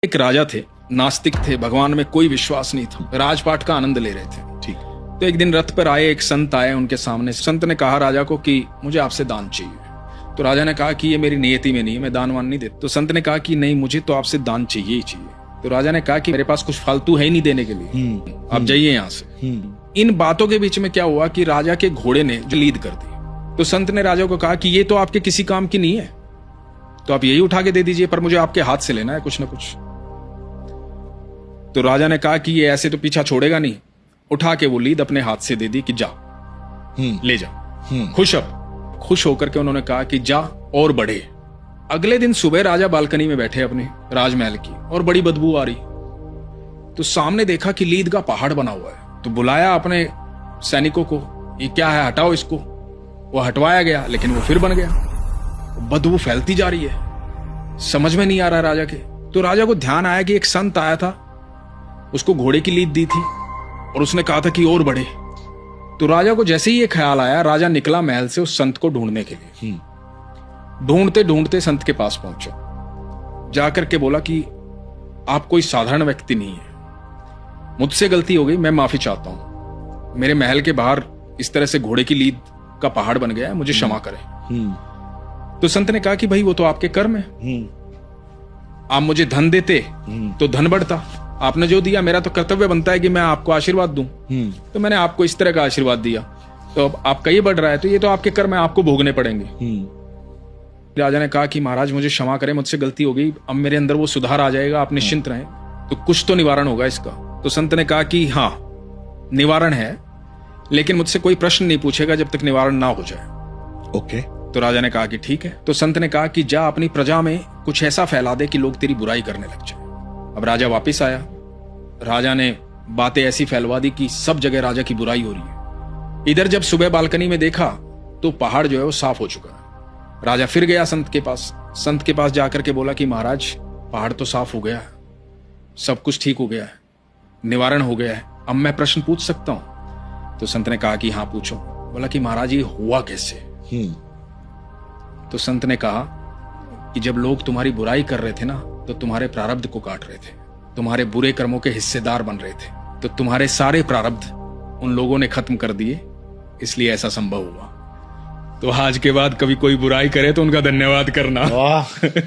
एक राजा थे, नास्तिक थे, भगवान में कोई विश्वास नहीं था, राजपाट का आनंद ले रहे थे। ठीक। तो एक दिन रथ पर आए एक संत आए उनके सामने। संत ने कहा राजा को कि मुझे आपसे दान चाहिए। तो राजा ने कहा कि ये मेरी नियति में नहीं है, मैं दान वान नहीं देता। तो संत ने कहा कि नहीं, मुझे तो आपसे दान चाहिए ही चाहिए। तो राजा ने कहा कि मेरे पास कुछ फालतू है ही नहीं देने के लिए, आप जाइए यहाँ से। इन बातों के बीच में क्या हुआ कि राजा के घोड़े ने जो लीद कर दी। तो संत ने राजा को कहा कि ये तो आपके किसी काम की नहीं है, तो आप यही उठा के दे दीजिए, पर मुझे आपके हाथ से लेना है कुछ ना कुछ। तो राजा ने कहा कि ये ऐसे तो पीछा छोड़ेगा नहीं। उठा के वो लीद अपने हाथ से दे दी कि जा ले जा। खुश होकर के उन्होंने कहा कि जा और बढ़े। अगले दिन सुबह राजा बालकनी में बैठे अपने राजमहल की, और बड़ी बदबू आ रही। तो सामने देखा कि लीद का पहाड़ बना हुआ है। तो बुलाया अपने सैनिकों को, ये क्या है, हटाओ इसको। वो हटवाया गया, लेकिन वो फिर बन गया। बदबू फैलती जा रही है, समझ में नहीं आ रहा राजा के। तो राजा को ध्यान आया कि एक संत आया था, उसको घोड़े की लीद दी थी और उसने कहा था कि और बढ़े। तो राजा को जैसे ही ये ख्याल आया, राजा निकला महल से उस संत को ढूंढने के लिए। ढूंढते ढूंढते संत के पास पहुंचा। जाकर के बोला कि आप कोई साधारण व्यक्ति नहीं है, मुझसे गलती हो गई, मैं माफी चाहता हूं। मेरे महल के बाहर इस तरह से घोड़े की लीद का पहाड़ बन गया है, मुझे क्षमा करें। तो संत ने कहा कि भाई वो तो आपके कर्म है, आप मुझे धन देते तो धन बढ़ता, आपने जो दिया, मेरा तो कर्तव्य बनता है कि मैं आपको आशीर्वाद दूं। तो मैंने आपको इस तरह का आशीर्वाद दिया, तो अब आपका ये बढ़ रहा है, तो ये तो आपके कर्म है, आपको भोगने पड़ेंगे। राजा ने कहा कि महाराज मुझे क्षमा करें, मुझसे गलती हो गई, अब मेरे अंदर वो सुधार आ जाएगा, आप निश्चिंत रहें, तो कुछ तो निवारण होगा इसका। तो संत ने कहा कि हाँ निवारण है, लेकिन मुझसे कोई प्रश्न नहीं पूछेगा जब तक निवारण ना हो जाए। ओके। तो राजा ने कहा कि ठीक है। तो संत ने कहा कि जा अपनी प्रजा में कुछ ऐसा फैला दे कि लोग तेरी बुराई करने लग जाए। अब राजा वापिस आया, राजा ने बातें ऐसी फैलवा दी कि सब जगह राजा की बुराई हो रही है। इधर जब सुबह बालकनी में देखा तो पहाड़ जो है वो साफ हो चुका है। राजा फिर गया संत के पास। संत के पास जाकर के बोला कि महाराज पहाड़ तो साफ हो गया है, सब कुछ ठीक हो गया है, निवारण हो गया है, अब मैं प्रश्न पूछ सकता हूं? तो संत ने कहा कि हाँ पूछो। बोला कि महाराज ये हुआ कैसे? तो संत ने कहा कि जब लोग तुम्हारी बुराई कर रहे थे ना, तो तुम्हारे प्रारब्ध को काट रहे थे, तुम्हारे बुरे कर्मों के हिस्सेदार बन रहे थे, तो तुम्हारे सारे प्रारब्ध उन लोगों ने खत्म कर दिए, इसलिए ऐसा संभव हुआ। तो आज के बाद कभी कोई बुराई करे तो उनका धन्यवाद करना।